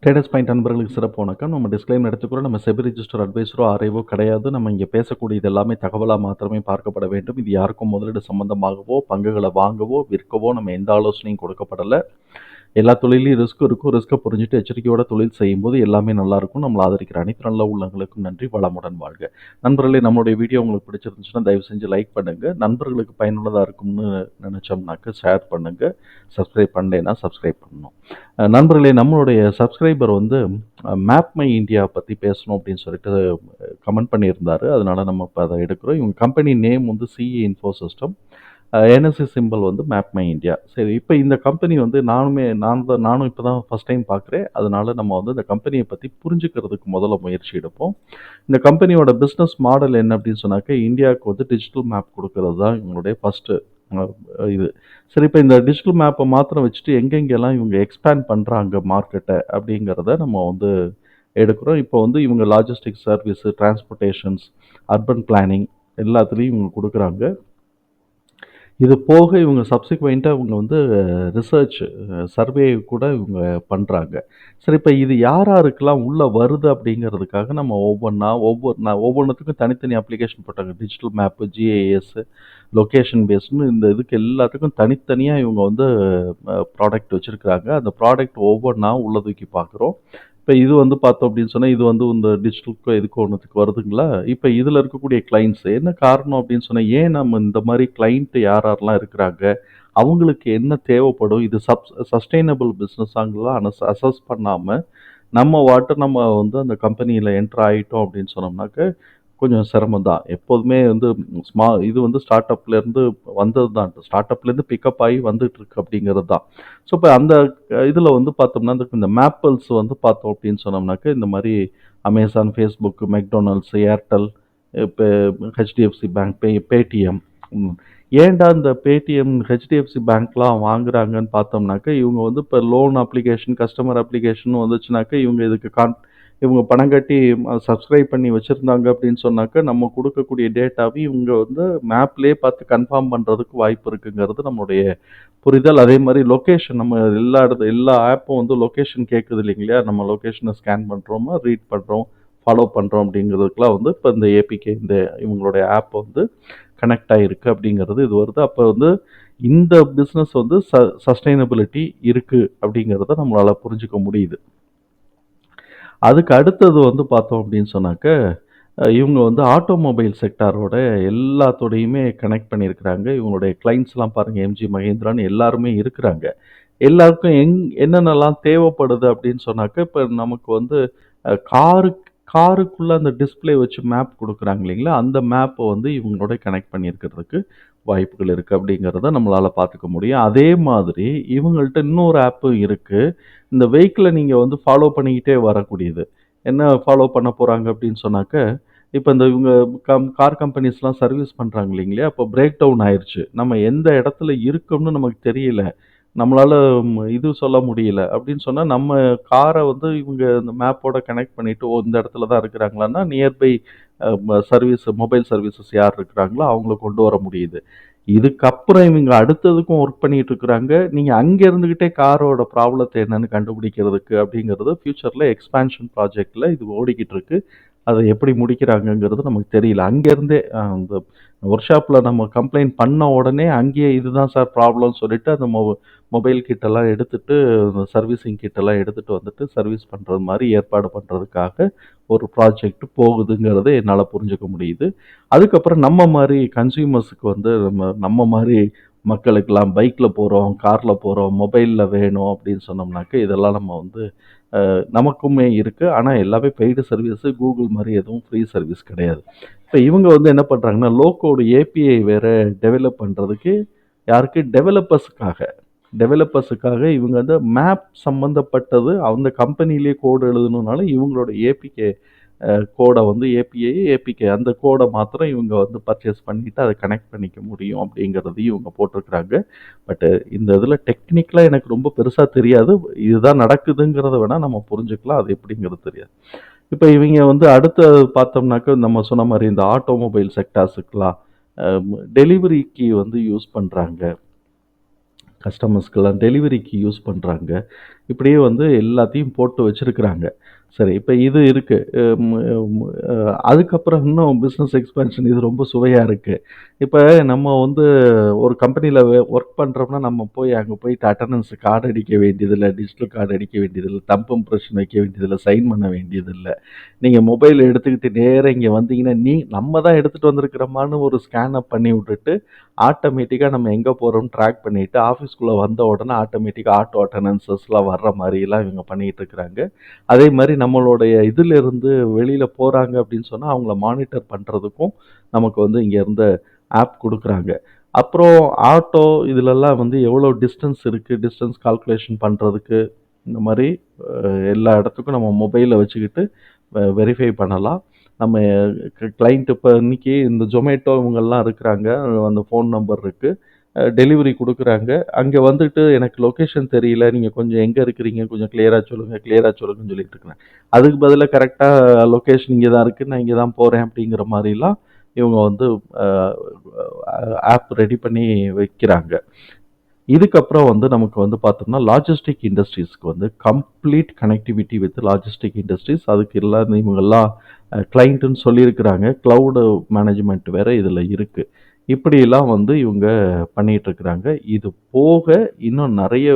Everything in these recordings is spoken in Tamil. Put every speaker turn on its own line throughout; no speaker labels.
ட்ரேடர்ஸ் பாயிண்ட் நண்பர்களுக்கு சிறப்பு வணக்கம். நம்ம டிஸ்க்ளைமர் எடுத்துக்கிறோம். நம்ம செபி ரிஜிஸ்டர் அட்வைஸரோ, ஆர்ஐவோ கிடையாது. நம்ம இங்கே பேசக்கூடியது எல்லாமே தகவலா மாத்திரமே பார்க்கப்பட வேண்டும். இது யாருக்கும் முதலீடு சம்பந்தமாகவோ, பங்குகளை வாங்கவோ, விற்கவோ நம்ம எந்த ஆலோசனையும் கொடுக்கப்படல. எல்லா தொழிலையும் ரிஸ்க் இருக்கும். ரிஸ்க்கை புரிஞ்சுட்டு எச்சரிக்கையோட தொழில் செய்யும்போது எல்லாமே நல்லா இருக்கும். நம்மளை ஆதரிக்கிற அனைத்து நல்ல உள்ளங்களுக்கும் நன்றி. வளமுடன் வாழ்க. நண்பர்களே, நம்மளுடைய வீடியோ உங்களுக்கு பிடிச்சிருந்துச்சுன்னா தயவு செஞ்சு லைக் பண்ணுங்க. நண்பர்களுக்கு பயனுள்ளதாக இருக்கும்னு நினைச்சோம்னாக்க ஷேர் பண்ணுங்க. சப்ஸ்கிரைப் பண்ணலைன்னா சப்ஸ்கிரைப் பண்ணணும். நண்பர்களே, நம்மளுடைய சப்ஸ்கிரைபர் வந்து மேப் மை இந்தியா பற்றி பேசணும் அப்படின்னு சொல்லிட்டு கமெண்ட் பண்ணியிருந்தாரு. அதனால நம்ம இப்போ அதை எடுக்கிறோம். இவங்க கம்பெனி நேம் வந்து CE info system. NSC simple வந்து மேப் மை இந்தியா. சரி, இப்போ இந்த கம்பெனி வந்து நானும் இப்போ தான் ஃபஸ்ட் டைம் பார்க்குறேன். அதனால நம்ம வந்து இந்த கம்பெனியை பற்றி புரிஞ்சுக்கிறதுக்கு முதல்ல முயற்சி எடுப்போம். இந்த கம்பெனியோட பிஸ்னஸ் மாடல் என்ன அப்படின்னு சொன்னாக்க, இந்தியாவுக்கு வந்து டிஜிட்டல் மேப் கொடுக்கறது தான் இவங்களுடைய ஃபஸ்ட்டு இது. சரி, இப்போ இந்த டிஜிட்டல் மேப்பை மாத்திரம் வச்சுட்டு எங்கெங்கெல்லாம் இவங்க எக்ஸ்பேண்ட் பண்ணுறாங்க மார்க்கெட்டை அப்படிங்கிறத நம்ம வந்து எடுக்கிறோம். இப்போ வந்து இவங்க logistic service, transportations, urban planning எல்லாத்துலேயும் இவங்க கொடுக்குறாங்க. இது போக இவங்க சப்சிக்வெண்ட்டாக இவங்க வந்து ரிசர்ச் சர்வே கூட இவங்க பண்ணுறாங்க. சரி, இப்போ இது யாருக்கெல்லாம் உள்ளே வருது அப்படிங்கிறதுக்காக நம்ம ஒவ்வொன்றுத்துக்கும் தனித்தனி அப்ளிகேஷன் போட்டாங்க. டிஜிட்டல் மேப்பு, ஜிஐஎஸ், லொக்கேஷன் பேஸ்டுன்னு இந்த இதுக்கு எல்லாத்துக்கும் தனித்தனியாக இவங்க வந்து ப்ராடக்ட் வச்சுருக்கிறாங்க. அந்த ப்ராடக்ட் ஒவ்வொன்றா உள்ள தூக்கி பார்க்குறோம். இப்போ இது வந்து பார்த்தோம் அப்படின்னு சொன்னால், இது வந்து இந்த டிஜிட்டலுக்கு இதுக்கு ஒன்றுத்துக்கு வருதுங்களா? இப்போ இதில் இருக்கக்கூடிய கிளைண்ட்ஸ் என்ன காரணம் அப்படின்னு சொன்னால், ஏன் நம்ம இந்த மாதிரி கிளைண்ட்டு யாரெல்லாம் இருக்கிறாங்க, அவங்களுக்கு என்ன தேவைப்படும், இது சஸ்டைனபிள் பிஸ்னஸாங்கலாம் அசஸ் பண்ணாமல் நம்ம வந்து அந்த கம்பெனியில் என்ட்ரு ஆகிட்டோம் அப்படின்னு சொன்னோம்னாக்க கொஞ்சம் சிரமம் தான். எப்போதுமே வந்து இது வந்து ஸ்டார்ட் அப்லேருந்து வந்தது தான். ஸ்டார்ட் அப்லேருந்து பிக்கப் ஆகி வந்துட்டுருக்கு அப்படிங்கிறது தான். ஸோ இப்போ அந்த இதில் வந்து பார்த்தோம்னா, இந்த மேப்பல்ஸ் வந்து பார்த்தோம் அப்படின்னு சொன்னோம்னாக்க, இந்த மாதிரி அமேசான், ஃபேஸ்புக், மெக்டொனால்ட்ஸ், ஏர்டெல், இப்போ ஹெச்டிஎஃப்சி பேங்க், பேடிஎம். ஏன்டா இந்த பேடிஎம், ஹெச்டிஎஃப்சி பேங்க்லாம் வாங்குறாங்கன்னு பார்த்தோம்னாக்க, இவங்க வந்து இப்போ லோன் அப்ளிகேஷன், கஸ்டமர் அப்ளிகேஷன் வந்துச்சுனாக்க, இவங்க பணம் கட்டி சப்ஸ்கிரைப் பண்ணி வச்சுருந்தாங்க அப்படின்னு சொன்னாக்க, நம்ம கொடுக்கக்கூடிய டேட்டாவையும் இவங்க வந்து மேப்லேயே பார்த்து கன்ஃபார்ம் பண்ணுறதுக்கு வாய்ப்பு இருக்குங்கிறது நம்மளுடைய புரிதல். அதே மாதிரி லொக்கேஷன், நம்ம எல்லா ஆப்பும் வந்து லொக்கேஷன் கேட்குது இல்லைங்களா? நம்ம லொக்கேஷனை ஸ்கேன் பண்ணுறோமா, ரீட் பண்ணுறோம், ஃபாலோ பண்ணுறோம் அப்படிங்கிறதுக்கெலாம் வந்து இப்போ இந்த ஏபிகே, இந்த இவங்களுடைய ஆப் வந்து கனெக்ட் ஆகிருக்கு அப்படிங்கிறது இது வருது. அப்போ வந்து இந்த பிஸ்னஸ் வந்து சஸ்டைனபிலிட்டி இருக்குது அப்படிங்கிறத நம்மளால் புரிஞ்சுக்க முடியுது. அதுக்கு அடுத்தது வந்து பார்த்தோம் அப்படின்னு சொன்னாக்க, இவங்க வந்து ஆட்டோமொபைல் செக்டாரோட எல்லாத்தோடையுமே கனெக்ட் பண்ணியிருக்கிறாங்க. இவங்களுடைய கிளைண்ட்ஸ்லாம் பாருங்கள், எம்ஜி மஹேந்திரான்னு எல்லாருமே இருக்கிறாங்க. எல்லாருக்கும் என்னென்னலாம் தேவைப்படுது அப்படின்னு சொன்னாக்க, இப்போ நமக்கு வந்து காருக்குள்ளே அந்த டிஸ்பிளே வச்சு மேப் கொடுக்குறாங்க இல்லைங்களா? அந்த மேப்பை வந்து இவங்களோட கனெக்ட் பண்ணியிருக்கிறதுக்கு வாய்ப்புகள் இருக்குது அப்படிங்கிறத நம்மளால் பார்த்துக்க முடியும். அதே மாதிரி இவங்கள்ட்ட இன்னொரு ஆப்பும் இருக்குது. இந்த வெஹிக்கிளை நீங்கள் வந்து ஃபாலோ பண்ணிக்கிட்டே வரக்கூடியது. என்ன ஃபாலோ பண்ண போகிறாங்க அப்படின்னு சொன்னாக்க, இப்போ இந்த இவங்க கார் கம்பெனிஸ்லாம் சர்வீஸ் பண்ணுறாங்க இல்லைங்களா? அப்போ பிரேக் டவுன் ஆயிடுச்சு. நம்ம எந்த இடத்துல இருக்கோம்னு நமக்கு தெரியல. நம்மளால இது சொல்ல முடியல அப்படின்னு சொன்னா, நம்ம கார வந்து இவங்க இந்த மேப்போட கனெக்ட் பண்ணிட்டு, ஓ இந்த இடத்துல தான் இருக்கிறாங்களான்னா, நியர்பை மொபைல் சர்வீசஸ் யார் இருக்கிறாங்களோ அவங்கள கொண்டு வர முடியுது. இதுக்கப்புறம் இவங்க அடுத்ததுக்கும் ஒர்க் பண்ணிட்டு இருக்கிறாங்க. நீங்க அங்க இருந்துகிட்டே காரோட ப்ராப்ளத்த என்னன்னு கண்டுபிடிக்கிறதுக்கு அப்படிங்கிறது ஃபியூச்சர்ல எக்ஸ்பான்ஷன் ப்ராஜெக்ட்ல இது ஓடிக்கிட்டு இருக்கு. அத எப்படி முடிக்கிறாங்கங்கிறது நமக்கு தெரியல. அங்கேருந்தே அந்த ஒர்க் ஷாப்ல நம்ம கம்ப்ளைண்ட் பண்ண உடனே அங்கேயே இதுதான் சார் ப்ராப்ளம்னு சொல்லிட்டு அந்த மொபைல் கிட்டெல்லாம் எடுத்துட்டு, சர்வீசிங் கிட்டெல்லாம் எடுத்துட்டு வந்துட்டு சர்வீஸ் பண்றது மாரி ஏற்பாடு பண்றதுக்காக ஒரு ப்ராஜெக்ட் போகுதுங்கிறத என்னால புரிஞ்சுக்க முடியுது. அதுக்கப்புறம் நம்ம மாரி கன்சியூமர்ஸுக்கு வந்து நம்ம மாரி மக்களுக்கெல்லாம் பைக்ல போறோம், கார்ல போறோம், மொபைல்ல வேணும் அப்படின்னு சொன்னோம்னாக்க, இதெல்லாம் நம்ம வந்து நமக்குமே இருக்கு. ஆனா எல்லாமே பெய்டு சர்வீஸு. கூகுள் மாரி எதுவும் ஃப்ரீ சர்வீஸ் கிடையாது. இப்ப இவங்க வந்து என்ன பண்றாங்கன்னா, லோ கோட் ஏபிஐ வேற டெவலப் பண்றதுக்கு யாருக்கு? டெவலப்பர்ஸுக்காக இவங்க வந்து மேப் சம்மந்தப்பட்டது அந்த கம்பெனியிலேயே கோடு எழுதணும்னாலும் இவங்களோட ஏபிகே கோட வந்து ஏபிகே அந்த கோட மாத்திரம் இவங்க வந்து பர்ச்சேஸ் பண்ணிட்டு அதை கனெக்ட் பண்ணிக்க முடியும் அப்படிங்கிறதையும் இவங்க போட்டிருக்கிறாங்க. பட் இந்த இதில் டெக்னிக்கலாக எனக்கு ரொம்ப பெருசாக தெரியாது. இதுதான் நடக்குதுங்கிறத வேணால் நம்ம புரிஞ்சுக்கலாம். அது எப்படிங்கிறது தெரியாது. இப்போ இவங்க வந்து அடுத்த பார்த்தோம்னாக்க, நம்ம சொன்ன மாதிரி இந்த ஆட்டோமொபைல் செக்டார்ஸுக்கெலாம் டெலிவரிக்கு வந்து யூஸ் பண்ணுறாங்க. கஸ்டமர்ஸ்க்கெல்லாம் டெலிவரிக்கு யூஸ் பண்ணுறாங்க. இப்படியே வந்து எல்லாத்தையும் போட்டு வச்சிருக்கிறாங்க. சரி, இப்ப இது இருக்கு. ம் ம் அதுக்கப்புறம் இன்னும் பிசினஸ் எக்ஸ்பான்ஷன் இது ரொம்ப சுவையா இருக்கு. இப்ப நம்ம வந்து ஒரு கம்பெனில ஒர்க் பண்றோம்னா, நம்ம போய் அங்க போயிட்டு அட்டெண்டன்ஸ் கார்டு அடிக்க வேண்டியதில்ல, டிஜிட்டல் கார்டு அடிக்க வேண்டியதில்ல, தம்ப் இம்ப்ரஷன் வைக்க வேண்டியதில்ல, சைன் பண்ண வேண்டியதில்ல. நீங்க மொபைல் எடுத்துக்கிட்டு நேரா இங்க வந்தீங்கன்னா, நம்ம தான் எடுத்துட்டு வந்திருக்கிறோமான்னு ஒரு ஸ்கேன் அப் பண்ணி விட்டுட்டு, ஆட்டோமேட்டிக்கா நம்ம எங்க போறோம்னு ட்ராக் பண்ணிட்டு, ஆஃபீஸ்க்குள்ள வந்த உடனே ஆட்டோமேட்டிக்கா ஆட்டோ அட்டெண்டன்ஸஸ்லாம் வர்ற மாரிலாம் இவங்க பண்ணிட்டு இருக்கிறாங்க. அதே மாரி நம்மளுடைய இதிலிருந்து வெளியில போறாங்க அப்படின்னு சொன்னா, அவங்கள மானிட்டர் பண்றதுக்கும் நமக்கு வந்து இங்கேருந்து ஆப் குடுக்குறாங்க. அப்புறம் ஆட்டோ இதுலலாம் வந்து எவ்வளோ டிஸ்டன்ஸ் இருக்கு, டிஸ்டன்ஸ் கால்குலேஷன் பண்றதுக்கு, இந்த மாரி எல்லா இடத்துக்கும் நம்ம மொபைல வச்சுக்கிட்டு வெரிஃபை பண்ணலாம். நம்ம கிளையண்ட் இப்ப இன்னைக்கு இந்த Zomato இவங்கலாம் இருக்கிறாங்க. அந்த ஃபோன் நம்பர் இருக்கு. டெலிவரி குடுக்குறாங்க. அங்க வந்துட்டு எனக்கு லொகேஷன் தெரியல. நீங்க கொஞ்சம் எங்க இருக்கிறீங்க? கொஞ்சம் கிளியரா சொல்லுங்க, கிளியரா சொல்லுங்கன்னு சொல்லிட்டு இருக்கிறேன். அதுக்கு பதிலா கரெக்ட்டா லொகேஷன் இங்க தான் இருக்கு. நான் இங்க தான் போறேன் அப்படிங்கிற மாரிலாம் இவங்க வந்து அ ஆப் ரெடி பண்ணி வைக்கிறாங்க. இதுக்கப்புறம் வந்து நமக்கு வந்து பார்த்தோம்னா, லாஜிஸ்டிக் இண்டஸ்ட்ரீஸ்க்கு வந்து complete connectivity with logistic industries. அதுக்கு எல்லாம் இவங்கலாம் கிளையண்ட்டுன்னு சொல்லியிருக்கிறாங்க. கிளவுடு மேனேஜ்மெண்ட் வேற இதில இருக்கு. இப்படியெல்லாம் வந்து இவங்க பண்ணிட்டு இருக்கிறாங்க. இது போக இன்னும் நெறைய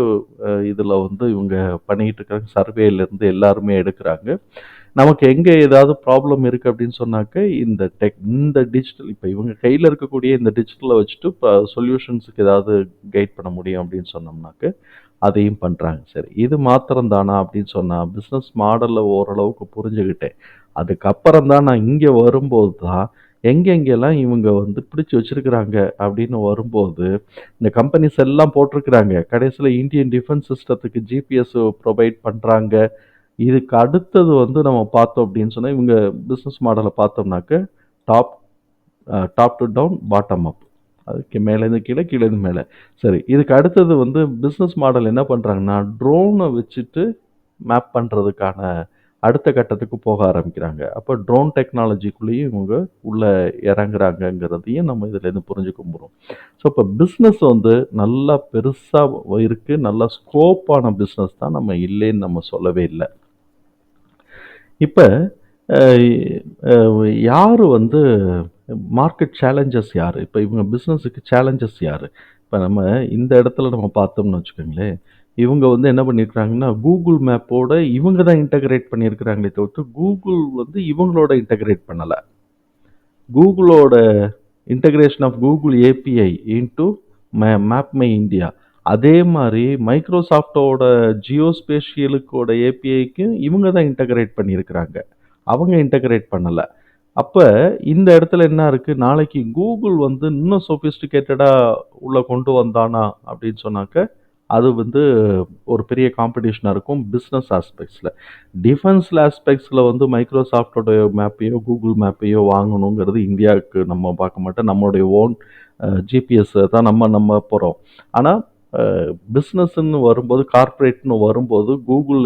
இதில வந்து இவங்க பண்ணிட்டு இருக்காங்க. சர்வேலேருந்து எல்லாருமே எடுக்குறாங்க. நமக்கு எங்க ஏதாவது ப்ராப்ளம் இருக்கு அப்படின்னு சொன்னாக்க, இந்த டிஜிட்டல் இப்ப இவங்க கையில இருக்கக்கூடிய இந்த டிஜிட்டல வச்சுட்டு சொல்யூஷன்ஸ்க்கு ஏதாவது கைட் பண்ண முடியும் அப்படின்னு சொன்னோம்னாக்க, அதையும் பண்றாங்க. சரி, இது மாத்திரம் தானா அப்படின்னு சொன்னா, பிசினஸ் மாடல ஓரளவுக்கு புரிஞ்சுகிட்டேன். அதுக்கப்புறம் தான் நான் இங்க வரும்போது தான், எங்கெங்கெல்லாம் இவங்க வந்து பிடிச்சு வச்சிருக்கிறாங்க அப்படின்னு வரும்போது, இந்த கம்பெனிஸ் எல்லாம் போட்டிருக்கிறாங்க. கடைசியில இந்தியன் டிஃபென்ஸ் சிஸ்டத்துக்கு ஜிபிஎஸ் ப்ரொவைட் பண்றாங்க. இதுக்கு அடுத்தது வந்து நம்ம பார்த்தோம் அப்படின்னு சொன்னா, இவங்க பிசினஸ் மாடல பார்த்தோம்னாக்க, top top to down, bottom up. அதுக்கு மேலேருந்து கீழ, கீழேருந்து மேல. சரி, இதுக்கு அடுத்தது வந்து பிசினஸ் மாடல் என்ன பண்றாங்கன்னா, ட்ரோன வச்சுட்டு மேப் பண்றதுக்கான அடுத்த கட்டத்துக்கு போக ஆரம்பிக்கிறாங்க. அப்ப ட்ரோன் டெக்னாலஜிக்குள்ளேயும் இவங்க உள்ள இறங்குறாங்கங்கிறதையும் நம்ம இதுலேருந்து புரிஞ்சுக்க முடியும். ஸோ, இப்ப பிசினஸ் வந்து நல்லா பெருசா இருக்கு. நல்ல ஸ்கோப்பான பிசினஸ் தான். நம்ம இல்லைன்னு நம்ம சொல்லவே இல்ல. இப்ப அ அ யாரு வந்து மார்க்கெட் சேலஞ்சர்ஸ் யாரு? இப்ப இவங்க பிசினஸுக்கு சேலஞ்சர்ஸ் யாரு? இப்ப நம்ம இந்த இடத்துல நம்ம பார்த்தோம்னு வச்சுக்கோங்களேன், இவங்க வந்து என்ன பண்ணியிருக்கிறாங்கன்னா, Google மேப்போட இவங்க தான் இன்டகிரேட் பண்ணியிருக்கிறாங்களே தவிர்த்து, Google வந்து இவங்களோட இன்டகிரேட் பண்ணல. Googleஓட integration of Google API into map my India. அதே மாரி மைக்ரோசாஃப்ட்டோட ஜியோஸ்பேஷியலுக்கோட ஏபிஐக்கு இவங்க தான் இன்டகிரேட் பண்ணியிருக்கிறாங்க. அவங்க இன்டகிரேட் பண்ணல. அப்ப இந்த இடத்துல என்ன இருக்கு, நாளைக்கு Google வந்து இன்னும் சொஃபிஸ்டிகேட்டடா உள்ள கொண்டு வந்தானா அப்படின்னு சொன்னாக்க, அது வந்து ஒரு பெரிய காம்படிஷனா இருக்கும் பிசினஸ் ஆஸ்பெக்ட்ஸ்ல. டிஃபென்ஸ்ல ஆஸ்பெக்ட்ஸ்ல வந்து மைக்ரோசாஃப்ட்டோட மேப்பையோ, Google மேப்பையோ வாங்கணுங்கிறது இந்தியாவுக்கு நம்ம பார்க்க மாட்டோம். நம்மளுடைய ஓன் ஜிபிஎஸ் தான் நம்ம நம்ப போறோம். ஆனா பிசினஸ்ன்னு வரும்போது, கார்ப்பரேட்ன்னு வரும்போது Google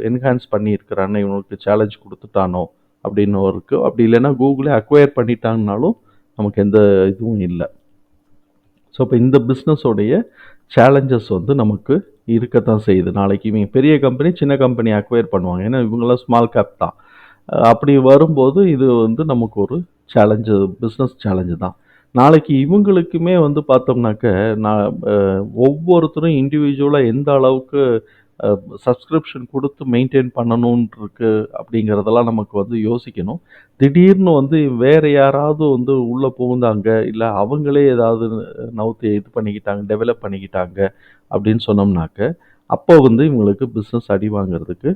என்ஹான்ஸ் பண்ணியிருக்கிறானே, இவனுக்கு சேலஞ்ச் குடுத்துட்டானோ அப்படின்னு இருக்கு. அப்படி இல்லைன்னா கூகுளே அக்வயர் பண்ணிட்டாங்கனாலும் நமக்கு எந்த இதுவும் இல்ல. ஸோ, அப்ப இந்த பிசினஸோடைய சேலஞ்சஸ் வந்து நமக்கு இருக்கத்தான் செய்யுது. நாளைக்கு இவங்க பெரிய கம்பெனி, சின்ன கம்பெனி அக்வயர் பண்ணுவாங்க. ஏன்னா இவங்கலாம் ஸ்மால் கேப் தான். அப்படி வரும்போது இது வந்து நமக்கு ஒரு சேலஞ்சு, பிசினஸ் சேலஞ்சு தான். நாளைக்கு இவங்களுக்குமே வந்து பார்த்தோம்னாக்க, நான் ஒவ்வொருத்தரும் இண்டிவிஜுவலா எந்த அளவுக்கு அ சப்ஸ்கிரிப்ஷன் குடுத்து மெயின்டெயின் பண்ணணும்ன்ருக்கு அப்படிங்கிறதெல்லாம் நமக்கு வந்து யோசிக்கணும். திடீர்னு வந்து வேற யாராவது வந்து உள்ள புகுந்தாங்க, இல்ல அவங்களே ஏதாவது நவுத்தி இது பண்ணிக்கிட்டாங்க, டெவலப் பண்ணிக்கிட்டாங்க அப்படின்னு சொன்னோம்னாக்க, அப்போ வந்து இவங்களுக்கு பிசினஸ் அடி வாங்குறதுக்கு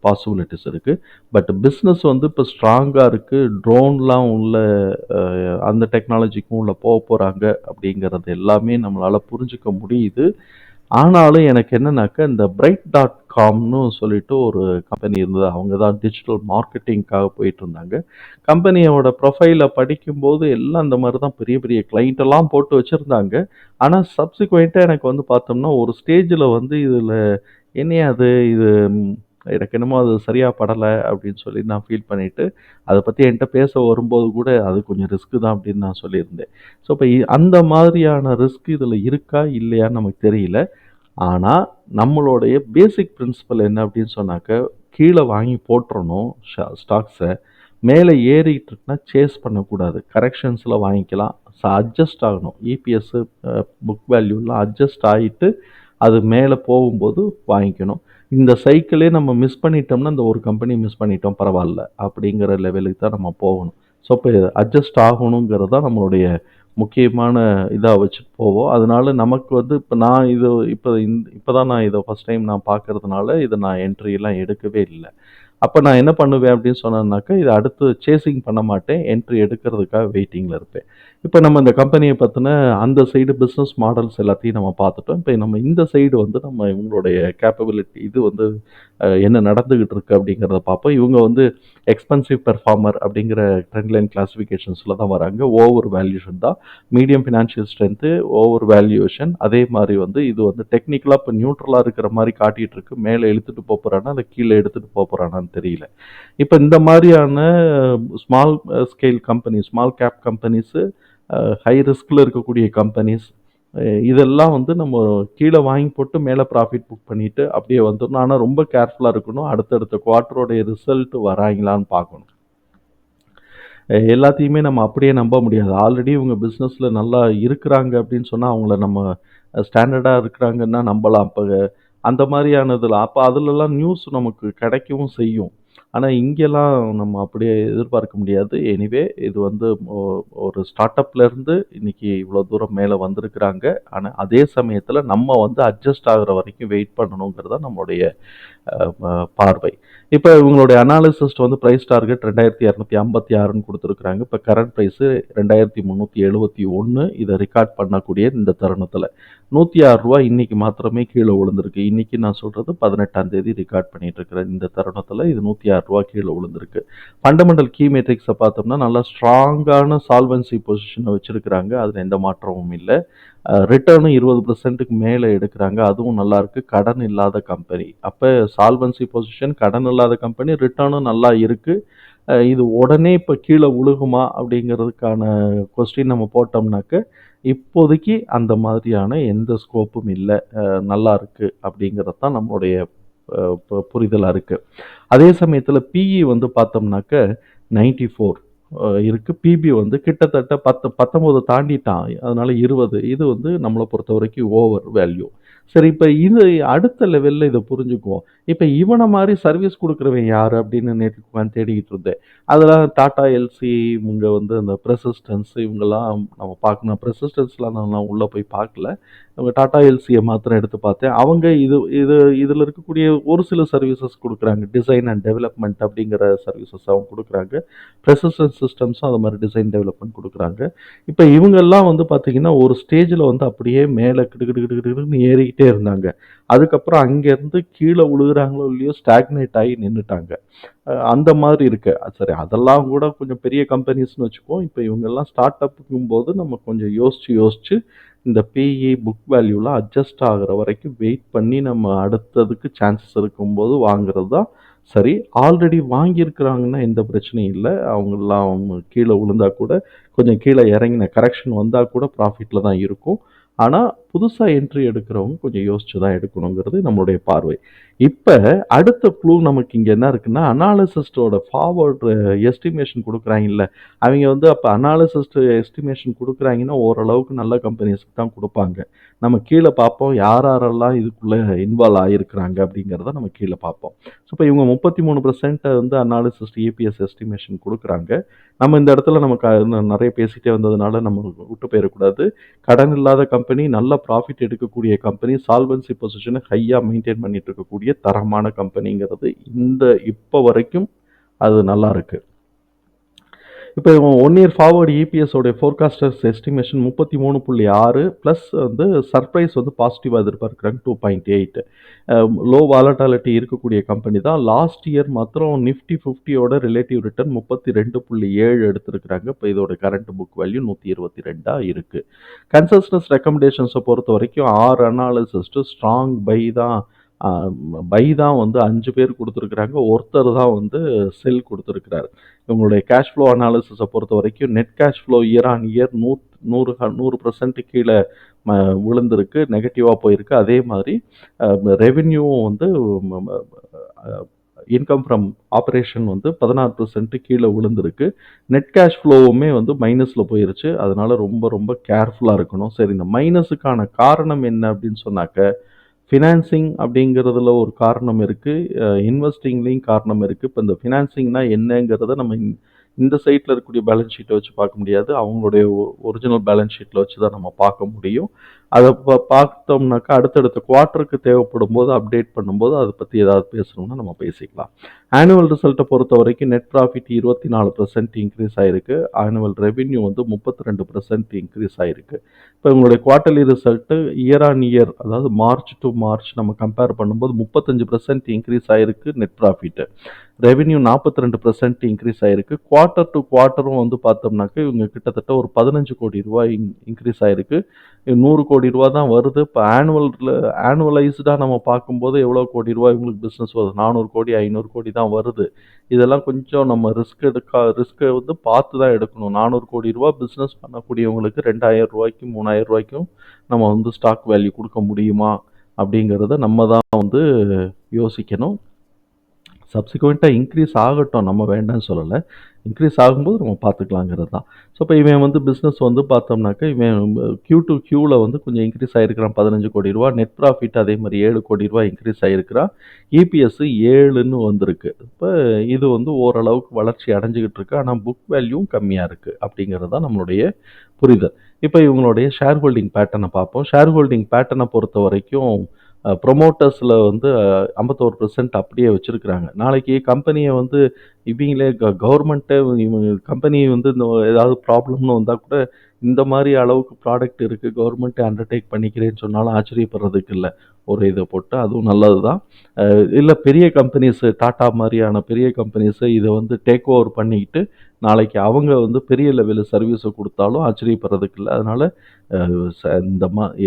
பாசிபிலிட்டிஸ் இருக்கு. பட் பிசினஸ் வந்து இப்போ ஸ்ட்ராங்கா இருக்கு. ட்ரோன்லாம் உள்ள அ அந்த டெக்னாலஜிக்கும் உள்ள போறாங்க அப்படிங்கிறது எல்லாமே நம்மளால புரிஞ்சுக்க முடியுது. ஆனாலும் எனக்கு என்னன்னாக்க, இந்த பிரைட்.காம்னு சொல்லிட்டு ஒரு கம்பெனி இருந்தது. அவங்க தான் டிஜிட்டல் மார்க்கெட்டிங்க்காக போயிட்டுருந்தாங்க. கம்பெனியோட ப்ரொஃபைல படிக்கும்போது எல்லாம் இந்த மாரி தான் பெரிய பெரிய கிளையண்ட் எல்லாம் போட்டு வச்சிருந்தாங்க. ஆனா சப்சிக்வென்ட்டா எனக்கு வந்து பார்த்தோம்னா, ஒரு ஸ்டேஜ்ல வந்து இதுல என்னையா அது இது எனக்கு என்னமோ அது சரியா படல அப்படின்னு சொல்லி நான் ஃபீல் பண்ணிட்டு, அத பத்தி என்ட்ட பேச வரும்போது கூட, அது கொஞ்சம் ரிஸ்க் தான் அப்படின்னு நான் சொல்லியிருந்தேன். ஸோ, இப்ப அந்த மாதிரியான ரிஸ்க் இதுல இருக்கா? இல்லையான்னு நமக்கு தெரியல. ஆனால் நம்மளுடைய பேசிக் பிரின்சிபல் என்ன அப்படின்னு சொன்னாக்க, கீழே வாங்கி போட்டுறணும் ஸ்டாக்ஸை. மேலே ஏறிட்டு இருக்குன்னா சேஸ் பண்ணக்கூடாது. கரெக்ஷன்ஸில் வாங்கிக்கலாம். அட்ஜஸ்ட் ஆகணும். இபிஎஸ்ஸு, புக் வேல்யூலாம் அட்ஜஸ்ட் ஆகிட்டு அது மேலே போகும்போது வாங்கிக்கணும். இந்த சைக்கிளே நம்ம மிஸ் பண்ணிட்டோம்னா, இந்த ஒரு கம்பெனி மிஸ் பண்ணிட்டோம் பரவாயில்ல அப்படிங்கிற லெவலுக்கு தான் நம்ம போகணும். ஸோ இப்போ அட்ஜஸ்ட் ஆகணுங்கிறது தான் நம்மளுடைய முக்கியமான இதாக வச்சுட்டு போவோம். அதனால நமக்கு வந்து இப்போ நான் இது இப்போ தான் நான் இதை ஃபஸ்ட் டைம் நான் பார்க்கறதுனால இதை நான் என்ட்ரியெல்லாம் எடுக்கவே இல்லை. அப்போ நான் என்ன பண்ணுவேன் அப்படின்னு சொன்னேன்னாக்கா, இதை அடுத்து சேசிங் பண்ண மாட்டேன். என்ட்ரி எடுக்கிறதுக்காக வெயிட்டிங்கில் இருப்பேன். இப்போ நம்ம இந்த கம்பெனியை பற்றின அந்த சைடு பிஸ்னஸ் மாடல்ஸ் எல்லாத்தையும் நம்ம பார்த்துட்டோம். இப்போ நம்ம இந்த சைடு வந்து நம்ம இவங்களுடைய கேப்பபிலிட்டி இது வந்து என்ன நடந்துக்கிட்டு இருக்கு அப்படிங்கிறத பார்ப்போம். இவங்க வந்து எக்ஸ்பென்சிவ் பெர்ஃபார்மர் அப்படிங்கிற ட்ரெண்ட் லைன் கிளாஸிஃபிகேஷன்ஸில் தான் வராங்க. ஓவர் வேல்யூஷன் தான். Medium financial strength, over valuation. அதே மாதிரி வந்து இது வந்து டெக்னிக்கலாக இப்போ நியூட்ரலாக இருக்கிற மாதிரி காட்டிகிட்டு இருக்கு. மேலே இழுத்துட்டு போகிறானா இல்லை கீழே எடுத்துகிட்டு போகிறானான்னு தெரியல. இப்போ இந்த மாதிரியான small scale company, small cap companies, high ரிஸ்கில் இருக்கக்கூடிய கம்பெனிஸ், இதெல்லாம் வந்து நம்ம கீழே வாங்கி போட்டு மேலே ப்ராஃபிட் புக் பண்ணிட்டு அப்படியே வந்துடணும். ஆனால் ரொம்ப கேர்ஃபுல்லாக இருக்கணும். அடுத்தடுத்த குவார்ட்டரோடைய ரிசல்ட் வராங்களான்னு பார்க்கணும். எல்லாத்தையுமே நம்ம அப்படியே நம்ப முடியாது. ஆல்ரெடி இவங்க பிஸ்னஸில் நல்லா இருக்கிறாங்க அப்படின்னு சொன்னால் அவங்கள நம்ம ஸ்டாண்டர்டாக இருக்கிறாங்கன்னா நம்பலாம். அப்போ அந்த மாதிரியானதில் அப்போ அதிலெல்லாம் நியூஸ் நமக்கு கிடைக்கவும் செய்யும். ஆனால் இங்கெல்லாம் நம்ம அப்படியே எதிர்பார்க்க முடியாது. எனிவே இது வந்து ஒரு ஸ்டார்ட் அப்லேருந்து இன்றைக்கி இவ்வளோ தூரம் மேலே வந்திருக்கிறாங்க. ஆனால் அதே சமயத்தில் நம்ம வந்து அட்ஜஸ்ட் ஆகிற வரைக்கும் வெயிட் பண்ணணுங்கிறது தான் நம்மளுடைய பார்வை. இப்போ இவங்களுடைய அனாலிசிஸ்ட் வந்து ப்ரைஸ் டார்கெட் 2256ன்னு கொடுத்துருக்குறாங்க. இப்போ கரண்ட் ப்ரைஸு 2371. இதை ரெக்கார்ட் பண்ணக்கூடிய இந்த தருணத்தில் ரூ. 106 இன்னைக்கு மாத்திரமே கீழே விழுந்திருக்கு. இன்னைக்கு நான் சொல்கிறது 18ஆம் தேதி ரெக்கார்ட் பண்ணிட்டு இருக்கிறேன். இந்த தருணத்தில் இது ரூ. 106 கீழே விழுந்திருக்கு. ஃபண்டமெண்டல் கீ மெட்ரிக்ஸை பார்த்தோம்னா நல்லா ஸ்ட்ராங்கான சால்வன்சி பொசிஷனை வச்சுருக்கிறாங்க. அதில் எந்த மாற்றமும் இல்லை. ரிட்டர்னும் 20%க்கு மேலே எடுக்கிறாங்க. அதுவும் நல்லாயிருக்கு. கடன் இல்லாத கம்பெனி. அப்போ சால்வன்சி பொசிஷன், கடன் இல்லாத கம்பெனி, ரிட்டர்னும் நல்லா இருக்குது. இது உடனே இப்போ கீழே விழுகுமா அப்படிங்கிறதுக்கான கொஸ்டின் நம்ம போட்டோம்னாக்க, இப்போதைக்கு அந்த மாதிரியான எந்த ஸ்கோப்பும் இல்லை. நல்லா இருக்குது அப்படிங்கிறது தான் நம்மளுடைய புரிதலாக இருக்குது. அதே சமயத்தில் பிஇ வந்து பார்த்தோம்னாக்க 94 இருக்குது. பிபி வந்து கிட்டத்தட்ட 19 தாண்டிட்டான். அதனால் 20. இது வந்து நம்மளை பொறுத்த வரைக்கும் ஓவர் வேல்யூ. சரி, இப்போ இது அடுத்த லெவலில் இதை புரிஞ்சுக்குவோம். இப்போ இவனை மாதிரி சர்வீஸ் கொடுக்குறவன் யார் அப்படின்னு நேற்று உட்காந்து தேடிக்கிட்டு இருந்தேன். அதெல்லாம் டாடா எல்சி, இவங்க வந்து அந்த ப்ரெசிஸ்டன்ஸ், இவங்கெல்லாம் நம்ம பார்க்கணும். ப்ரெசிஸ்டன்ஸ்லாம் நான் உள்ளே போய் பார்க்கல. அவங்க டாடா எல்சியை மாத்திரம் எடுத்து பார்த்தேன். அவங்க இதில் இருக்கக்கூடிய ஒரு சில சர்வீசஸ் கொடுக்குறாங்க. டிசைன் அண்ட் டெவலப்மெண்ட் அப்படிங்கிற சர்வீசஸ் அவங்க கொடுக்குறாங்க. ப்ரெசிஸ்டன்ஸ் சிஸ்டம்ஸும் அது மாதிரி டிசைன் டெவலப்மெண்ட் கொடுக்குறாங்க. இப்போ இவங்கெல்லாம் வந்து பார்த்தீங்கன்னா ஒரு ஸ்டேஜில் வந்து அப்படியே மேலே கிடுக்கிட்டு ஏறிக்கிட்டே இருந்தாங்க. அதுக்கப்புறம் அங்கேருந்து கீழே விழுகிறாங்களோ இல்லையோ ஸ்டாக்னேட் ஆகி நின்றுட்டாங்க. அந்த மாதிரி இருக்கு. சரி, அதெல்லாம் கூட கொஞ்சம் பெரிய கம்பெனிஸ்னு வச்சுக்குவோம். இப்போ இவங்கெல்லாம் ஸ்டார்ட் அப்புக்கும் போது நம்ம கொஞ்சம் யோசிச்சு இந்த பிஇ, புக் வேல்யூலாம் அட்ஜஸ்ட் ஆகிற வரைக்கும் வெயிட் பண்ணி நம்ம அடுத்ததுக்கு சான்சஸ் இருக்கும்போது வாங்குறது தான் சரி. ஆல்ரெடி வாங்கியிருக்கிறாங்கன்னா எந்த பிரச்சனையும் இல்லை. அவங்கெல்லாம் கீழே விழுந்தா கூட கொஞ்சம் கீழே இறங்கின கரெக்ஷன் வந்தால் கூட ப்ராஃபிட்டில் தான் இருக்கும். ஆனால் புதுசாக என்ட்ரி எடுக்கிறவங்க கொஞ்சம் யோசிச்சு தான் எடுக்கணுங்கிறது நம்மளுடைய பார்வை. இப்போ அடுத்த க்ளூ நமக்கு இங்கே என்ன இருக்குன்னா, அனாலிசிஸ்டோட ஃபார்வர்டு எஸ்டிமேஷன் கொடுக்குறாங்கல்ல, அவங்க வந்து அப்போ அனாலிசிஸ்ட் எஸ்டிமேஷன் கொடுக்குறாங்கன்னா ஓரளவுக்கு நல்ல கம்பெனிஸ்க்கு தான் கொடுப்பாங்க. நம்ம கீழே பார்ப்போம் யாரெல்லாம் இதுக்குள்ளே இன்வால்வ் ஆகியிருக்கிறாங்க அப்படிங்கிறத நம்ம கீழே பார்ப்போம். ஸோ இப்போ இவங்க 33% வந்து அனாலிசிஸ்ட் இபிஎஸ் எஸ்டிமேஷன் கொடுக்குறாங்க. நம்ம இந்த இடத்துல நமக்கு நிறைய பேசிகிட்டே வந்ததுனால நம்ம விட்டு போயிடக்கூடாது. கடன் இல்லாத கம்பெனி, நல்ல ப்ராஃபிட் எடுக்கக்கூடிய கம்பெனி, சால்வன்சி பொசிஷனை ஹையாக மெயின்டைன் பண்ணிட்டு இருக்கக்கூடிய தரமான கம்பெனிங்கிறது இப்போ வரைக்கும் அது நல்லா இருக்கு. இப்போ 1 இயர் ஃபார்வர்டு இபிஎஸோடைய ஃபோர்காஸ்டர்ஸ் எஸ்டிமேஷன் 33.6 ப்ளஸ் வந்து சர்ப்ரைஸ் வந்து பாசிட்டிவாக எதிர்பார்க்குறாங்க 2.8. லோ வாலட்டாலிட்டி இருக்கக்கூடிய கம்பெனி தான். லாஸ்ட் இயர் மாத்திரம் நிஃப்டி 50யோட ரிலேட்டிவ் ரிட்டர்ன் 32.7 எடுத்திருக்கிறாங்க. இப்போ இதோட கரண்ட் புக் வேல்யூ 122 இருக்குது. கன்சல்டன்ஸ் ரெக்கமெண்டேஷன்ஸை பொறுத்த வரைக்கும் 6 அனாலிசிஸ்ட்டு ஸ்ட்ராங் பை தான் வந்து 5 பேர் கொடுத்துருக்குறாங்க. ஒருத்தர் தான் வந்து செல் கொடுத்துருக்கிறார். இவங்களுடைய கேஷ் ஃப்ளோ அனாலிசிஸை பொறுத்த வரைக்கும் net cash flow year on year 100% கீழே விழுந்திருக்கு, நெகட்டிவாக போயிருக்கு. அதே மாதிரி ரெவென்யூவும் வந்து இன்கம் ஃப்ரம் ஆப்ரேஷன் வந்து 16% கீழே விழுந்திருக்கு. நெட் கேஷ் ஃப்ளோவுமே வந்து மைனஸில் போயிருச்சு. அதனால ரொம்ப ரொம்ப கேர்ஃபுல்லாக இருக்கணும். சரி, இந்த மைனஸுக்கான காரணம் என்ன அப்படின்னு சொன்னாக்க, ஃபினான்சிங் அப்படிங்கிறதுல ஒரு காரணம் இருக்குது, இன்வெஸ்டிங்லேயும் காரணம் இருக்குது. இப்போ இந்த ஃபினான்சிங்னா என்னங்கிறத நம்ம இந்த சைட்டில் இருக்கக்கூடிய பேலன்ஸ் ஷீட்டை வச்சு பார்க்க முடியாது. அவங்களுடைய ஒரிஜினல் பேலன்ஸ் ஷீட்டில் வச்சு தான் நம்ம பார்க்க முடியும். அதை பார்த்தோம்னாக்கா அடுத்தடுத்த குவார்ட்டருக்கு தேவைப்படும் போது அப்டேட் பண்ணும்போது அதை பற்றி ஏதாவது பேசணும்னா நம்ம பேசிக்கலாம். ஆனுவல் ரிசல்ட்டை பொறுத்த வரைக்கும் நெட் ப்ராஃபிட் 24% இன்க்ரீஸ் ஆகிருக்கு. ஆனுவல் ரெவென்யூ வந்து 32% இன்க்ரீஸ் ஆகிருக்கு. இப்போ உங்களுடைய quarterly result year on year, அதாவது மார்ச் டு மார்ச் நம்ம கம்பேர் பண்ணும்போது 35% இன்க்ரீஸ் ஆகிருக்கு நெட் ப்ராஃபிட்டு. ரெவென்யூ 42% இன்க்ரீஸ் ஆகிருக்கு. குவார்ட்டர் டு குவார்ட்டரும் வந்து பார்த்தோம்னாக்க இவங்க கிட்டத்தட்ட ஒரு 15 கோடி ரூபாய் இன்க்ரீஸ் ஆகிருக்கு. 100 கோடி ரூபா தான் வருது. இப்போ ஆனுவலைஸ்டாக நம்ம பார்க்கும்போது எவ்வளோ கோடி ரூபாய் இவங்களுக்கு பிஸ்னஸ் வருது? 400 கோடி 500 கோடி தான் வருது. இதெல்லாம் கொஞ்சம் நம்ம ரிஸ்க்கை வந்து பார்த்து தான் எடுக்கணும். 400 கோடி ரூபா பிஸ்னஸ் பண்ணக்கூடியவங்களுக்கு 2000 ரூபாய்க்கும் 3000 ரூபாய்க்கும் நம்ம வந்து ஸ்டாக் வேல்யூ கொடுக்க முடியுமா அப்படிங்கிறத நம்ம தான் வந்து யோசிக்கணும். சப்சிக்வெண்ட்டாக இன்க்ரீஸ் ஆகட்டும், நம்ம வேண்டாம்னு சொல்லலை. இன்க்ரீஸ் ஆகும்போது நம்ம பார்த்துக்கலாங்கிறது தான். ஸோ இப்போ இவன் வந்து பிஸ்னஸ் வந்து பார்த்தோம்னாக்கா இவன் Q to Qவில் வந்து கொஞ்சம் இன்க்ரீஸ் ஆகிருக்கிறான், 15 கோடி ரூபா. நெட் ப்ராஃபிட் அதே மாதிரி 7 கோடி ரூபா இன்க்ரீஸ் ஆகிருக்கிறான். இபிஎஸ் 7ன்னு வந்திருக்கு. இப்போ இது வந்து ஓரளவுக்கு வளர்ச்சி அடைஞ்சிக்கிட்டு இருக்கு. ஆனால் புக் வேல்யூவும் கம்மியாக இருக்குது அப்படிங்கிறது தான் நம்மளுடைய புரிதல். இப்போ இவங்களுடைய ஷேர் ஹோல்டிங் பேட்டர்னை பார்ப்போம். ஷேர் ஹோல்டிங் பேட்டர்னை பொறுத்த வரைக்கும் ப்ரொமோட்டர்ஸில் வந்து 51% அப்படியே வச்சுருக்குறாங்க. நாளைக்கு கம்பெனியை வந்து இவங்களே கவர்மெண்ட்டே இவங்க கம்பெனி வந்து இந்த ஏதாவது ப்ராப்ளம்னு வந்தால் கூட இந்த மாதிரி அளவுக்கு ப்ராடக்ட் இருக்குது, கவர்மெண்ட்டே அண்டர்டேக் பண்ணிக்கிறேன்னு சொன்னாலும் ஆச்சரியப்படுறதுக்கு இல்லை. ஒரு இதை போட்டு அதுவும் நல்லது தான். இல்லை, பெரிய கம்பெனிஸு, டாட்டா மாதிரியான பெரிய கம்பெனிஸு இதை வந்து டேக் ஓவர் பண்ணிக்கிட்டு நாளைக்கு அவங்க வந்து பெரிய லெவலில் சர்வீஸை கொடுத்தாலும் ஆச்சரியப்படுறதுக்கு இல்லை. அதனால்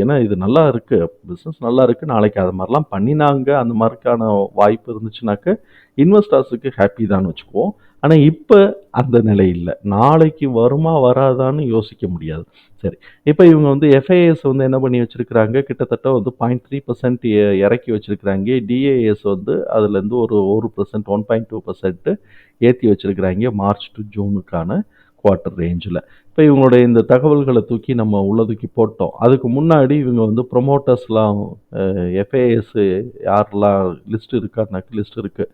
ஏன்னா இது நல்லா இருக்குது, பிஸ்னஸ் நல்லா இருக்குது. நாளைக்கு அது மாதிரிலாம் பண்ணினாங்க, அந்த மாதிரிக்கான வாய்ப்பு இருந்துச்சுனாக்க இன்வெஸ்டர்ஸுக்கு ஹாப்பி தான் வச்சுக்குவோம். ஆனால் இப்போ அந்த நிலை இல்லை. நாளைக்கு வருமா வராதான்னு யோசிக்க முடியாது. சரி, இப்போ இவங்க வந்து எஃப்ஐஎஸ் வந்து என்ன பண்ணி வச்சுருக்கிறாங்க, கிட்டத்தட்ட வந்து 0.3% இறக்கி வச்சுருக்கிறாங்க. டிஏஎஸ் வந்து அதுலேருந்து ஒரு 1%, 1.2% ஏற்றி வச்சுருக்கிறாங்க மார்ச் டு ஜூனுக்கான குவார்ட்டர் ரேஞ்சில். இப்போ இவங்களுடைய இந்த தகவல்களை தூக்கி நம்ம உள்ள தூக்கி போட்டோம். அதுக்கு முன்னாடி இவங்க வந்து ப்ரொமோட்டர்ஸ்லாம் எஃப்ஐஎஸ் யாரெல்லாம் லிஸ்ட் இருக்காருனாக்கு லிஸ்ட் இருக்குது.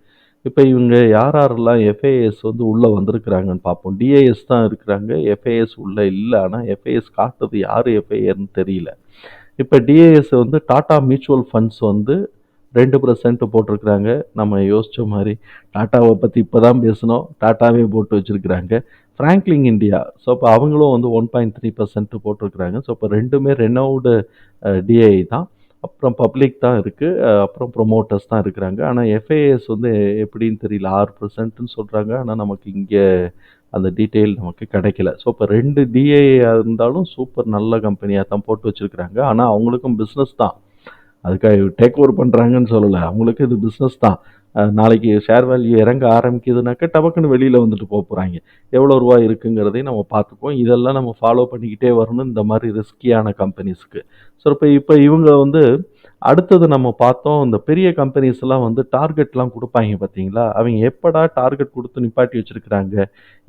இப்போ இவங்க யாரெல்லாம் எஃப்ஐஎஸ் வந்து உள்ளே வந்திருக்கிறாங்கன்னு பார்ப்போம். டிஏஎஸ் தான் இருக்கிறாங்க, எஃப்ஐஎஸ் உள்ளே இல்லை. ஆனால் எஃப்ஐஎஸ் காட்டுறது யார் எஃப்ஐஏன்னு தெரியல. இப்போ டிஏஎஸ் வந்து டாடா மியூச்சுவல் ஃபண்ட்ஸ் வந்து 2% போட்டிருக்கிறாங்க. நம்ம யோசித்த மாதிரி டாட்டாவை பற்றி இப்போ தான் பேசினோம், டாட்டாவே போட்டு வச்சுருக்கிறாங்க. ஃப்ராங்க்லின் இந்தியா, ஸோ இப்போ அவங்களும் வந்து 1.3% போட்டிருக்கிறாங்க. ஸோ இப்போ ரெண்டுமே ரெனோவ்டு டிஐ தான். அப்புறம் பப்ளிக் தான் இருக்குது, அப்புறம் ப்ரொமோட்டர்ஸ் தான் இருக்கிறாங்க. ஆனால் எஃப்ஐஎஸ் வந்து எப்படின்னு தெரியல, 6%ன்னு சொல்கிறாங்க. ஆனால் நமக்கு இங்கே அந்த டீட்டெயில் நமக்கு கிடைக்கல. ஸோ இப்போ 2 டிஏயாக இருந்தாலும் சூப்பர் நல்ல கம்பெனியாக தான் போட்டு வச்சுருக்கிறாங்க. ஆனால் அவங்களுக்கும் பிஸ்னஸ் தான், அதுக்காக டேக் ஓவர் பண்ணுறாங்கன்னு சொல்லலை. அவங்களுக்கு இது பிஸ்னஸ் தான். நாளைக்கு ஷேர் வேல்யூ இறங்க ஆரம்பிக்குதுனாக்கா டபக்குன்னு வெளியில் வந்துட்டு போகிறாங்க. எவ்வளோ ரூபா இருக்குங்கிறதையும் நம்ம பார்த்துப்போம். இதெல்லாம் நம்ம ஃபாலோ பண்ணிக்கிட்டே வரணும் இந்த மாதிரி ரிஸ்கியான கம்பெனிஸ்க்கு. ஸோ இப்போ இவங்க வந்து அடுத்தது நம்ம பார்த்தோம், இந்த பெரிய கம்பெனிஸ்லாம் வந்து டார்கெட்லாம் கொடுப்பாங்க பார்த்தீங்களா? அவங்க எப்படா டார்கெட் கொடுத்து நிப்பாட்டி வச்சுருக்கிறாங்க,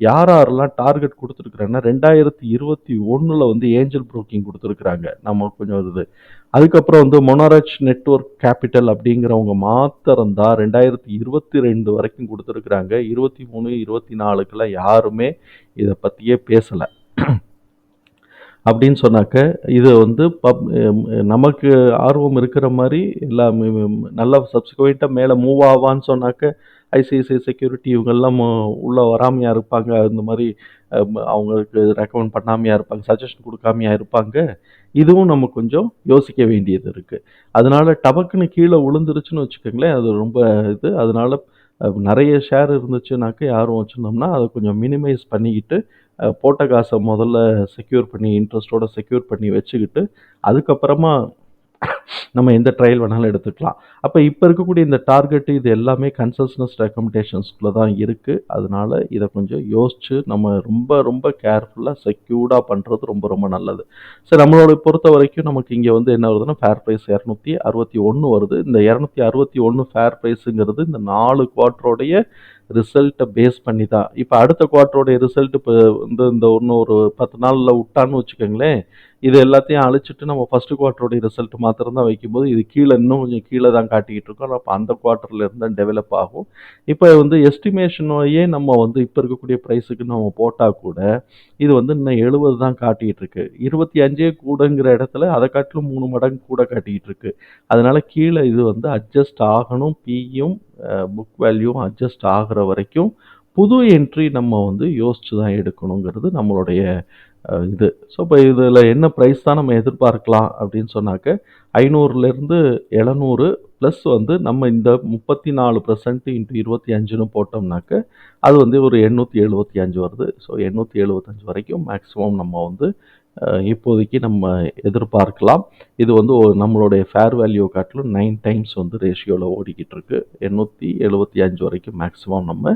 யாரெல்லாம் டார்கெட் கொடுத்துருக்குறாங்கன்னா 2021 வந்து ஏஞ்சல் ப்ரோக்கிங் கொடுத்துருக்குறாங்க. நம்ம கொஞ்சம் இது அதுக்கப்புறம் வந்து மொனாரச் நெட்வொர்க் கேபிட்டல் அப்படிங்கிறவங்க மாத்திரம் தான் 2022 வரைக்கும் கொடுத்துருக்குறாங்க. 23, 24க்குலாம் யாருமே இதை பற்றியே பேசலை. அப்படின்னு சொன்னாக்க இது வந்து நமக்கு ஆர்வம் இருக்கிற மாதிரி எல்லாம் நல்லா சப்ஸ்கிரிப்டாக மேலே மூவ் ஆவான்னு சொன்னாக்க ஐசிஐசிஐ செக்யூரிட்டி இவங்கெல்லாம் உள்ளே வராமையாக இருப்பாங்க, இந்த மாதிரி அவங்களுக்கு ரெக்கமெண்ட் பண்ணாமையாக இருப்பாங்க, சஜஷன் கொடுக்காமையாக இருப்பாங்க. இதுவும் நம்ம கொஞ்சம் யோசிக்க வேண்டியது இருக்குது. அதனால டபக்குன்னு கீழே விழுந்துருச்சுன்னு வச்சுக்கோங்களேன், அது ரொம்ப இது. அதனால நிறைய ஷேர் இருந்துச்சுனாக்க யாரும் வச்சுருந்தோம்னா அதை கொஞ்சம் மினிமைஸ் பண்ணிக்கிட்டு போட்ட காசை முதல்ல செக்யூர் பண்ணி இன்ட்ரெஸ்ட்டோட செக்யூர் பண்ணி வச்சுக்கிட்டு அதுக்கப்புறமா நம்ம எந்த ட்ரையல் வேணாலும் எடுத்துக்கலாம். அப்ப இப்ப இருக்கக்கூடிய இந்த டார்கெட் இது எல்லாமே கன்செஷனல் ரெக்கமெண்டேஷன்ஸ்குள்ள தான் இருக்கு. அதனால இத கொஞ்சம் யோசிச்சு நம்ம ரொம்ப ரொம்ப கேர்ஃபுல்லா செக்யூர்டா பண்றது ரொம்ப ரொம்ப நல்லது. சரி, நம்மளோட பொறுத்தவரைக்கும் நமக்கு இங்க வந்து என்ன வருதுன்னா, ஃபேர் பிரைஸ் 261 வருது. இந்த 261 ஃபேர் பிரைஸுங்கிறது இந்த 4 குவார்ட்டருடைய ரிசல்ட்ட பேஸ் பண்ணி தான். இப்ப அடுத்த குவார்ட்டருடைய ரிசல்ட் இப்ப வந்து இந்த இன்னும் ஒரு 10 நாள்ல விட்டான்னு வச்சுக்கோங்களேன், இது எல்லாத்தையும் அழிச்சிட்டு நம்ம ஃபர்ஸ்ட் குவார்ட்டருடைய ரிசல்ட் மாத்திரம் தான் வைக்கும்போது, இது கீழ இன்னும் கொஞ்சம் கீழ தான் காட்டிக்கிட்டு இருக்கும். அப்ப அந்த குவார்ட்டர்ல இருந்து தான் டெவலப் ஆகும். இப்ப வந்து எஸ்டிமேஷனையே நம்ம வந்து இப்ப இருக்கக்கூடிய பிரைஸுக்கு நம்ம போட்டா கூட, இது வந்து இன்னும் 70 தான் காட்டிட்டு இருக்கு. 25 கூடங்கிற இடத்துல அத காட்டிலும் 3 மடங்கு கூட காட்டிக்கிட்டு இருக்கு. அதனால கீழ இது வந்து அட்ஜஸ்ட் ஆகணும். பியும் புக் வேல்யூவும் அட்ஜஸ்ட் ஆகுற வரைக்கும் புது என்ட்ரி நம்ம வந்து யோசிச்சு தான் எடுக்கணுங்கிறது நம்மளுடைய இது. ஸோ இப்போ இதில் என்ன ப்ரைஸ் தான் நம்ம எதிர்பார்க்கலாம் அப்படின்னு சொன்னாக்க 500லேருந்து 700 ப்ளஸ் வந்து நம்ம இந்த 34% இன்ட்டு 25ன்னு போட்டோம்னாக்க அது வந்து ஒரு 875 வருது. ஸோ 875 வரைக்கும் மேக்ஸிமம் நம்ம வந்து இப்போதைக்கு நம்ம எதிர்பார்க்கலாம். இது வந்து நம்மளுடைய ஃபேர் வேல்யூ காட்டிலும் 9 டைம்ஸ் வந்து ரேஷியோவில் ஓடிக்கிட்டு இருக்கு. 875 வரைக்கும் மேக்ஸிமம் நம்ம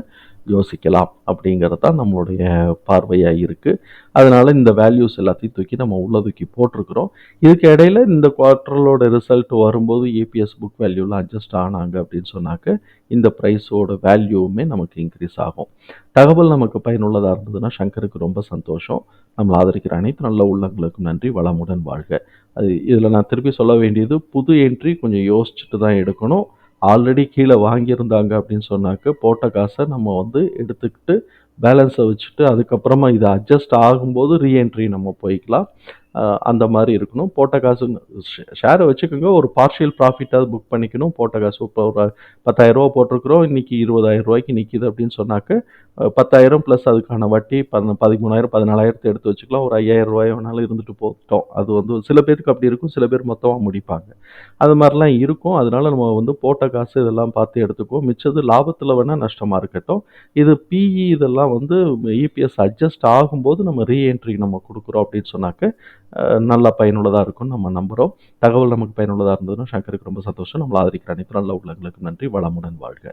யோசிக்கலாம் அப்படிங்கிறது தான் நம்மளுடைய பார்வையாக இருக்குது. அதனால இந்த வேல்யூஸ் எல்லாத்தையும் தூக்கி நம்ம உள்ள தூக்கி போட்டிருக்கிறோம். இதுக்கு இடையில இந்த குவார்ட்டரோட ரிசல்ட் வரும்போது ஏபிஎஸ் புக் வேல்யூலாம் அட்ஜஸ்ட் ஆனாங்க அப்படின்னு சொன்னாக்க இந்த ப்ரைஸோட வேல்யூவுமே நமக்கு இன்க்ரீஸ் ஆகும். தகவல் நமக்கு பயனுள்ளதாக இருந்ததுன்னா சங்கருக்கு ரொம்ப சந்தோஷம். நம்மளை ஆதரிக்கிற அனைத்து நல்ல உள்ளங்களுக்கும் நன்றி. வளமுடன் வாழ்க. அது இதில் நான் திருப்பி சொல்ல வேண்டியது, புது என்ட்ரி கொஞ்சம் யோசிச்சுட்டு தான் எடுக்கணும். ஆல்ரெடி கீழே வாங்கியிருந்தாங்க அப்படின்னு சொன்னாக்க போட்ட காசை நம்ம வந்து எடுத்துக்கிட்டு பேலன்ஸை வச்சுட்டு அதுக்கப்புறமா இது அட்ஜஸ்ட் ஆகும்போது ரீஎன்ட்ரி நம்ம போய்க்கலாம். அந்த மாதிரி இருக்கணும். போட்ட காசு ஷேரை வச்சுக்கோங்க, ஒரு பார்ஷியல் ப்ராஃபிட்டாவது புக் பண்ணிக்கணும். போட்ட காசு இப்போ ஒரு 10,000 போட்டிருக்கிறோம், இன்னைக்கு 20,000 நிற்கிது அப்படின்னு சொன்னாக்க 10,000 ப்ளஸ் அதுக்கான வட்டி 13,000 14,000 எடுத்து வச்சுக்கலாம். ஒரு 5,000 வேணாலும் இருந்துட்டு போட்டோம். அது வந்து சில பேருக்கு அப்படி இருக்கும், சில பேர் மொத்தமாக முடிப்பாங்க. அது மாதிரிலாம் இருக்கும். அதனால நம்ம வந்து போட்ட காசு இதெல்லாம் பார்த்து எடுத்துக்குவோம். மிச்சது லாபத்தில் வேணால் நஷ்டமாக இருக்கட்டும். இது பிஇ இதெல்லாம் வந்து இபிஎஸ் அட்ஜஸ்ட் ஆகும்போது நம்ம ரீஎன்ட்ரி நம்ம கொடுக்குறோம் அப்படின்னு சொன்னாக்க நல்லா பயனுள்ளதாக இருக்கும்னு நம்ம நம்புகிறோம். தகவல் நமக்கு பயனுள்ளதாக இருந்ததுன்னா சங்கருக்கு ரொம்ப சந்தோஷம். நம்மளை ஆதரிக்கிற அனைத்து நல்ல உள்ளங்களுக்கு நன்றி. வளமுடன் வாழ்க.